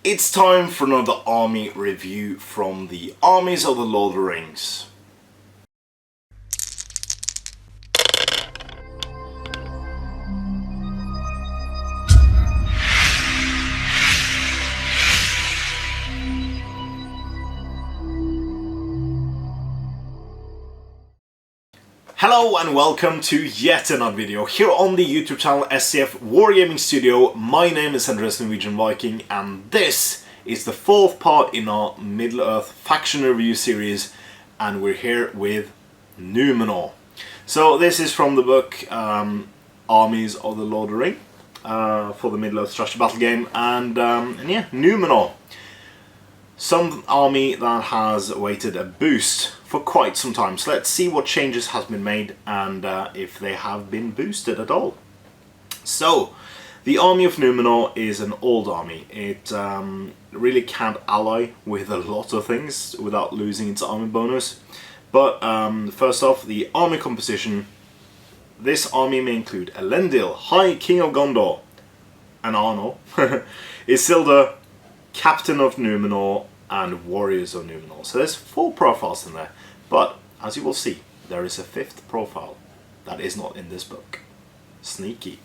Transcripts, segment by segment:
It's time for another army review from the Armies of the Lord of the Rings. Hello and welcome to yet another video here on the YouTube channel SCF Wargaming Studio. My name is Andres Norwegian Viking and this is the fourth part in our Middle-earth faction review series, and we're here with Numenor. So this is from the book Armies of the Lord of the Ring for the Middle-earth strategy battle game, and yeah, Numenor. Some army that has awaited a boost for quite some time. So let's see what changes has been made and if they have been boosted at all. So the army of Numenor is an old army. It really can't ally with a lot of things without losing its army bonus. But first off, the army composition. This army may include Elendil, High King of Gondor, and Arnor, Isildur, Captain of Numenor, and Warriors of Numenor. So there's 4 profiles in there, but as you will see, there is a 5th profile that is not in this book. Sneaky.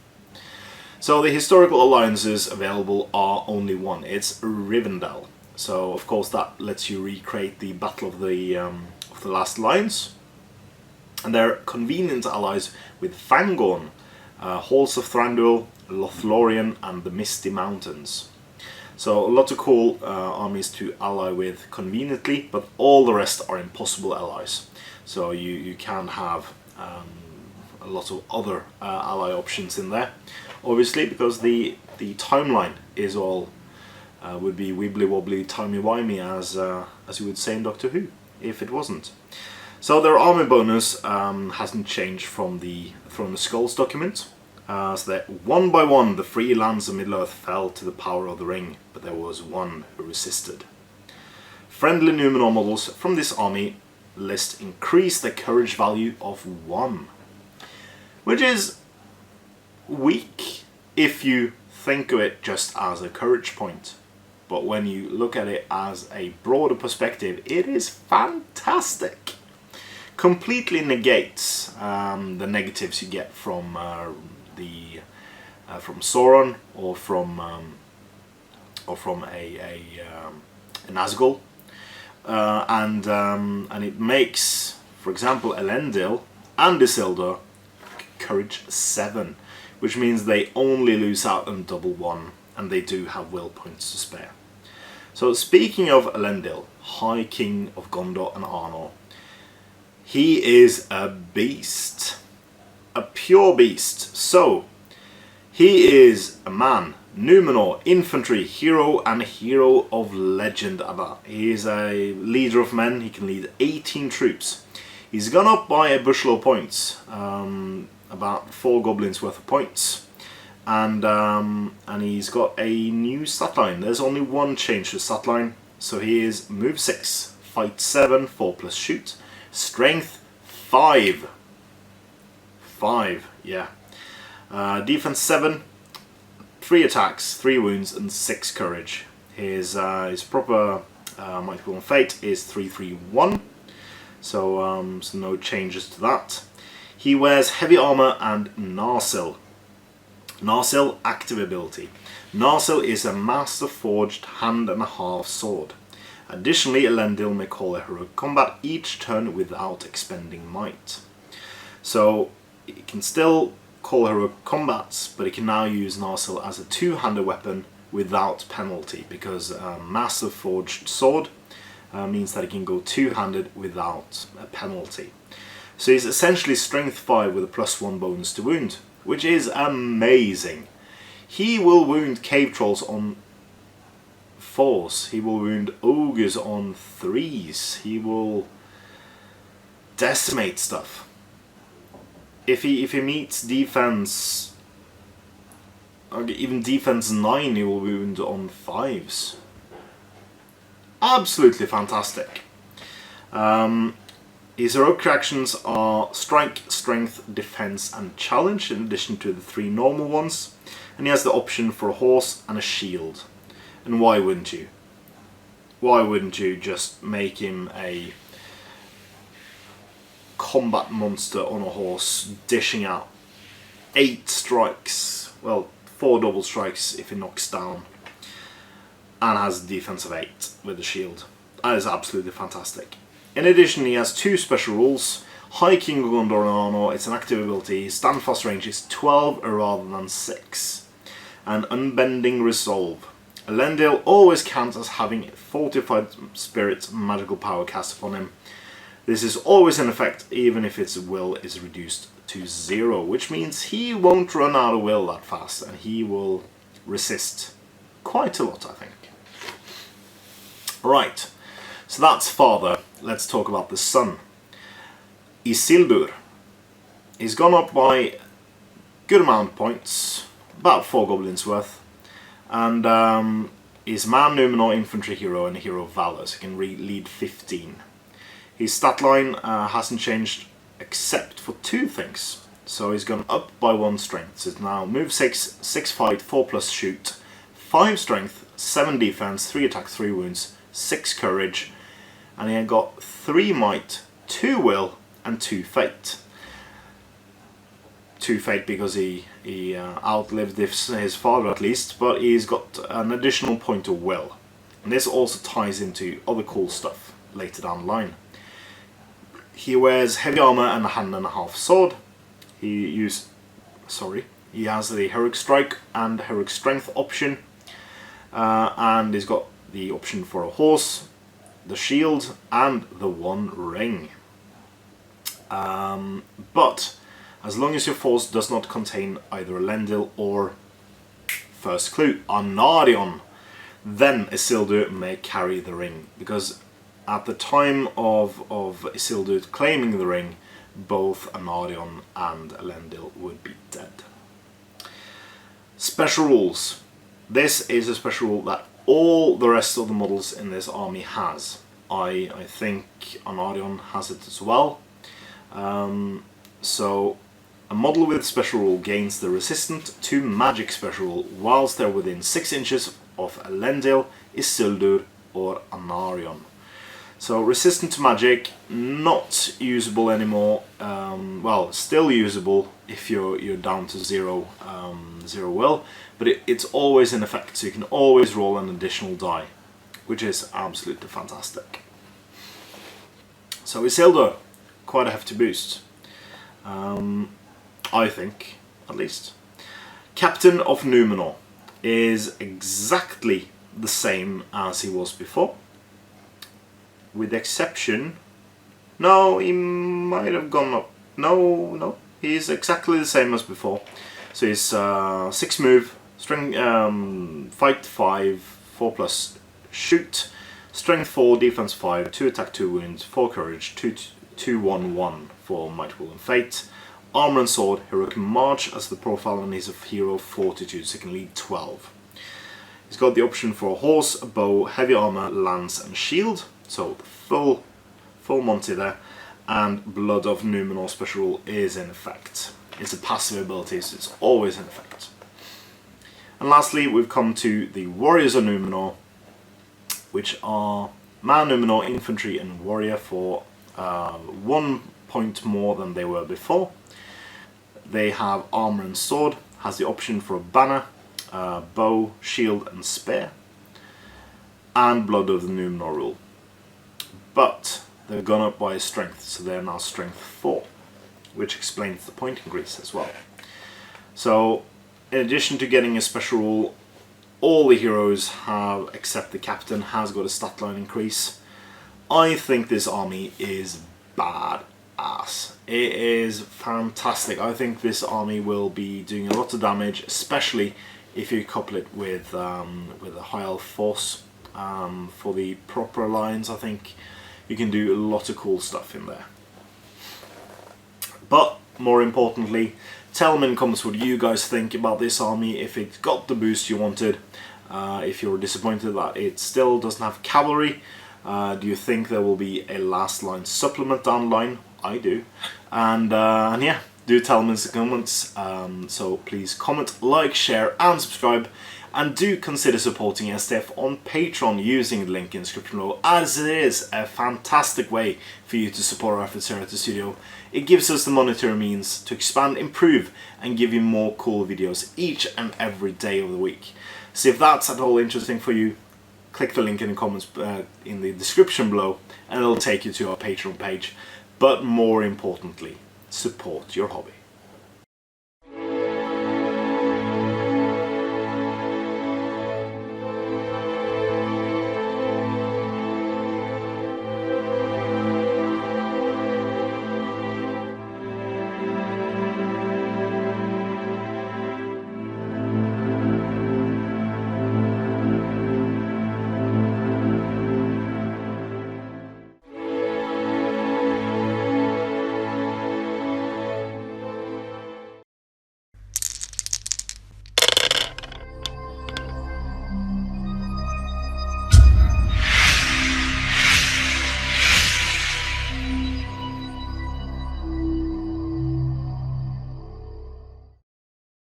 So the historical alliances available are only one. It's Rivendell. So of course that lets you recreate the Battle of the Last Alliance, and they're convenient allies with Fangorn, Halls of Thranduil, Lothlorien, and the Misty Mountains. So a lot of cool armies to ally with conveniently, but all the rest are impossible allies. So you can have a lot of other ally options in there, obviously, because the timeline is all would be wibbly wobbly timey wimey, as you would say in Doctor Who, if it wasn't. So their army bonus hasn't changed from the Throne of Skulls document. So that one by one the free lands of Middle-earth fell to the power of the ring, but there was one who resisted. Friendly Numenor models from this army list increase the courage value of 1, which is weak if you think of it just as a courage point, but when you look at it as a broader perspective, it is fantastic. Completely negates the negatives you get from from Sauron or from a Nazgul, and it makes, for example, Elendil and Isildur courage 7, which means they only lose out on double 1, and they do have will points to spare. So speaking of Elendil, High King of Gondor and Arnor, he is a beast. A pure beast. So, he is a man, Numenor, infantry, hero, and hero of legend. He is a leader of men. He can lead 18 troops. He's gone up by a bushel of points, about 4 goblins worth of points, and he's got a new stat line. There's only one change to the stat line. So he is move 6, fight 7, 4+ shoot, strength 5. 5, yeah. Defense 7, 3 attacks, 3 wounds, and 6 courage. His proper might go on fate is 331, so no changes to that. He wears heavy armor and Narsil. Narsil, active ability. Narsil is a master forged hand and a half sword. Additionally, Elendil may call a heroic combat each turn without expending might. So he can still call heroic combats, but he can now use Narsil as a 2-handed weapon without penalty, because massive forged sword means that he can go 2-handed without a penalty. So he's essentially strength 5 with a +1 bonus to wound, which is amazing. He will wound cave trolls on 4s, he will wound ogres on 3s, he will decimate stuff. If he meets defense, or even defense 9, he will wound on 5s. Absolutely fantastic. His heroic actions are strike, strength, defense, and challenge, in addition to the 3 normal ones. And he has the option for a horse and a shield. And why wouldn't you? Why wouldn't you just make him a combat monster on a horse, dishing out 8 strikes, well, 4 double strikes if he knocks down, and has a defense of 8 with the shield. That is absolutely fantastic. In addition, he has 2 special rules. High King of Gondor and Arnor, it's an active ability. Standfast range is 12 rather than 6. And Unbending Resolve. Elendil always counts as having Fortified Spirit's magical power cast upon him. This is always in effect even if its will is reduced to 0, which means he won't run out of will that fast, and he will resist quite a lot, I think. Right, so that's father. Let's talk about the son. Isildur. He's gone up by a good amount of points, about 4 goblins worth, and he's man Numenor infantry hero and a hero of valor, so he can lead 15. His stat line hasn't changed except for 2 things. So he's gone up by 1 strength. So it's now move 6, 6 fight, 4 plus shoot, 5 strength, 7 defense, 3 attack, 3 wounds, 6 courage, and he had got 3 might, 2 will, and 2 fate. 2 fate because he outlived his father at least, but he's got an additional point of will. And this also ties into other cool stuff later down the line. He wears heavy armor and a hand and a half sword. He has the heroic strike and heroic strength option, and he's got the option for a horse, the shield, and the 1 ring. But as long as your force does not contain either Elendil or, first clue, Anarion, then Isildur may carry the ring, because at the time of Isildur claiming the ring, both Anarion and Elendil would be dead. Special rules. This is a special rule that all the rest of the models in this army has. I think Anarion has it as well. So a model with special rule gains the resistant to magic special rule whilst they're within 6 inches of Elendil, Isildur or Anarion. So resistant to magic, not usable anymore. Well, still usable if you're down to 0 will, but it's always in effect, so you can always roll an additional die, which is absolutely fantastic. So Isildur, quite a hefty boost, I think, at least. Captain of Numenor is exactly the same as he was before. With the exception, no, he might have gone up. No, he's exactly the same as before. So he's 6 move, strength, fight 5, 4 plus shoot, strength 4, defense 5, 2 attack, 2 wounds, 4 courage, 2 1 1 for might, will, and fate. Armor and sword, heroic march as the profile, and he's a hero of fortitude, so he can lead 12. He's got the option for a horse, a bow, heavy armor, lance, and shield. So the full Monty there, and Blood of Numenor special rule is in effect. It's a passive ability, so it's always in effect. And lastly, we've come to the Warriors of Numenor, which are man Numenor, infantry, and warrior for 1 point more than they were before. They have armor and sword, has the option for a banner, bow, shield, and spear, and Blood of the Numenor rule. But they've gone up by strength, so they're now strength 4, which explains the point increase as well. So, in addition to getting a special rule, all the heroes have, except the captain, has got a stat line increase. I think this army is badass. It is fantastic. I think this army will be doing a lot of damage, especially if you couple it with a high elf force. For the proper alliance, I think you can do a lot of cool stuff in there. But more importantly, tell me in the comments what you guys think about this army, if it got the boost you wanted, if you're disappointed that it still doesn't have cavalry. Do you think there will be a last line supplement down the line? I do. And yeah, do tell me in the comments. So please comment, like, share and subscribe. And do consider supporting SDF on Patreon using the link in the description below, as it is a fantastic way for you to support our efforts here at the studio. It gives us the monetary means to expand, improve, and give you more cool videos each and every day of the week. So if that's at all interesting for you, click the link in the comments in the description below, and it'll take you to our Patreon page. But more importantly, support your hobby.